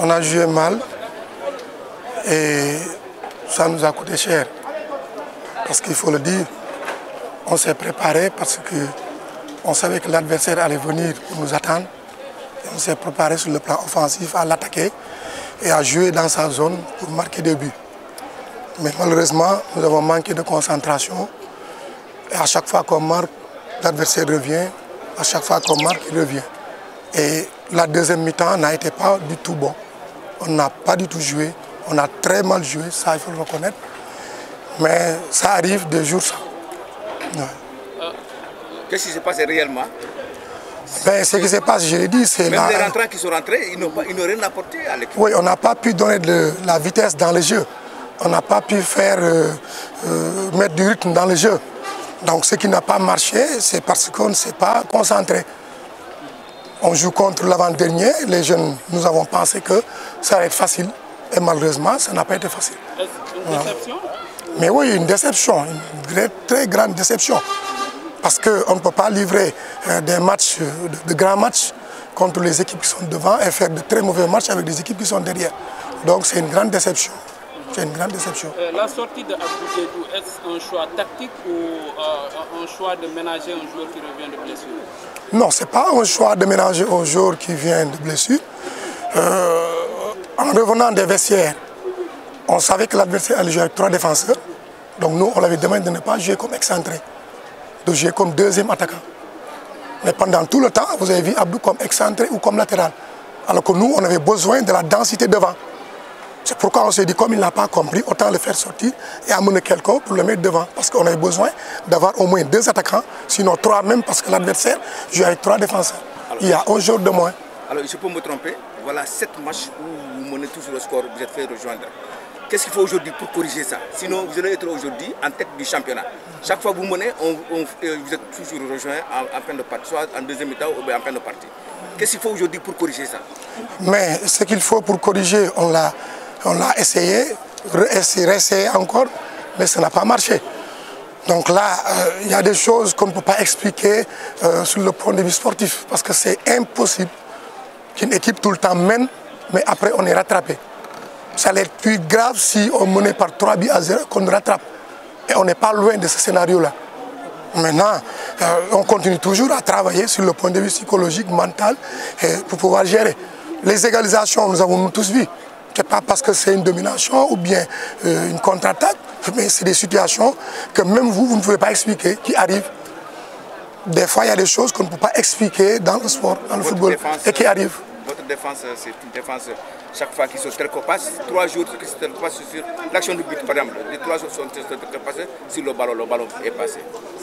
On a joué mal et ça nous a coûté cher. Parce qu'il faut le dire, on s'est préparé parce qu'on savait que l'adversaire allait venir pour nous attendre. Et on s'est préparé sur le plan offensif à l'attaquer et à jouer dans sa zone pour marquer des buts. Mais malheureusement, nous avons manqué de concentration. Et à chaque fois qu'on marque, l'adversaire revient. À chaque fois qu'on marque, il revient. Et la deuxième mi-temps n'a été pas du tout bon. On n'a pas du tout joué. On a très mal joué, ça il faut le reconnaître. Mais ça arrive de jour ça. Ouais. Qu'est-ce qui s'est passé réellement? Ben, ce qui se passe, je l'ai dit, c'est là. Même les rentrants qui sont rentrés, ils n'ont rien apporté à l'équipe. Oui, on n'a pas pu donner de la vitesse dans le jeu. On n'a pas pu faire mettre du rythme dans le jeu. Donc ce qui n'a pas marché, c'est parce qu'on ne s'est pas concentré. On joue contre l'avant-dernier, les jeunes, nous avons pensé que ça allait être facile. Et malheureusement, ça n'a pas été facile. Est-ce une déception? Mais oui, une déception, une très grande déception. Parce qu'on ne peut pas livrer des matchs, de grands matchs contre les équipes qui sont devant et faire de très mauvais matchs avec des équipes qui sont derrière. Donc c'est une grande déception. C'est une grande déception. La sortie de Abdou Diédhiou, est-ce un choix tactique ou un choix de ménager un joueur qui revient de blessure? Non, ce n'est pas un choix de ménager un joueur qui vient de blessure. En revenant des vestiaires, on savait que l'adversaire allait jouer avec 3 défenseurs. Donc nous, on l'avait demandé de ne pas jouer comme excentré, de jouer comme deuxième attaquant. Mais pendant tout le temps, vous avez vu Abdou comme excentré ou comme latéral. Alors que nous, on avait besoin de la densité devant. C'est pourquoi on s'est dit, comme il n'a pas compris, autant le faire sortir et amener quelqu'un pour le mettre devant. Parce qu'on avait besoin d'avoir au moins 2 attaquants, sinon 3 même, parce que l'adversaire joue avec 3 défenseurs. Alors, il y a un jour de moins. Alors, je peux me tromper, voilà 7 matchs où vous menez toujours le score, vous êtes fait rejoindre. Qu'est-ce qu'il faut aujourd'hui pour corriger ça? Sinon, vous allez être aujourd'hui en tête du championnat. Chaque fois que vous menez, vous êtes toujours rejoint en fin de partie, soit en deuxième mi-temps ou en fin de partie. Qu'est-ce qu'il faut aujourd'hui pour corriger ça? Mais ce qu'il faut pour corriger, on l'a essayé, réessayé encore, mais ça n'a pas marché. Donc là, il y a des choses qu'on ne peut pas expliquer sur le point de vue sportif, parce que c'est impossible qu'une équipe tout le temps mène, mais après on est rattrapé. Ça allait être plus grave si on menait par 3 buts à 0 qu'on rattrape. Et on n'est pas loin de ce scénario-là. Maintenant, on continue toujours à travailler sur le point de vue psychologique, mental, pour pouvoir gérer. Les égalisations, nous avons tous vu. Ce n'est pas parce que c'est une domination ou bien une contre-attaque, mais c'est des situations que même vous ne pouvez pas expliquer, qui arrivent. Des fois, il y a des choses qu'on ne peut pas expliquer dans le sport, dans le football, et qui arrivent. Votre défense, c'est une défense, chaque fois qu'ils se trécopassent, 3 jours qui se trécopassent sur l'action du but, par exemple. Les 3 jours sont trécopassés sur le ballon est passé.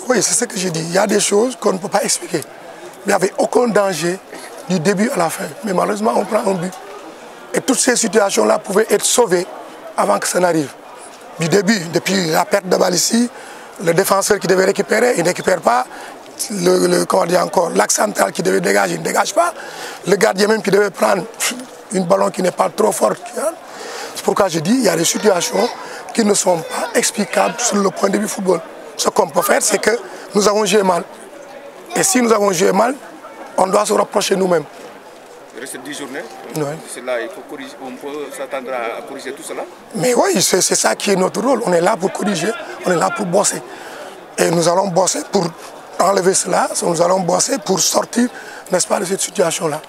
Oui, c'est ce que j'ai dit. Il y a des choses qu'on ne peut pas expliquer. Il n'y avait aucun danger du début à la fin. Mais malheureusement, on prend un but. Et toutes ces situations-là pouvaient être sauvées avant que ça n'arrive. Du début, depuis la perte de balle ici, le défenseur qui devait récupérer, il ne récupère pas. L'axe central qui devait dégager, il ne dégage pas. Le gardien même qui devait prendre une ballon qui n'est pas trop forte. C'est pourquoi je dis qu'il y a des situations qui ne sont pas explicables sur le point de vue football. Ce qu'on peut faire, c'est que nous avons joué mal. Et si nous avons joué mal, on doit se rapprocher nous-mêmes. Il reste 10 journées. Oui. Là, il faut corriger, on peut s'attendre à corriger tout cela. Mais oui, c'est ça qui est notre rôle. On est là pour corriger, on est là pour bosser. Et nous allons bosser pour enlever cela, nous allons bosser pour sortir, n'est-ce pas, de cette situation-là.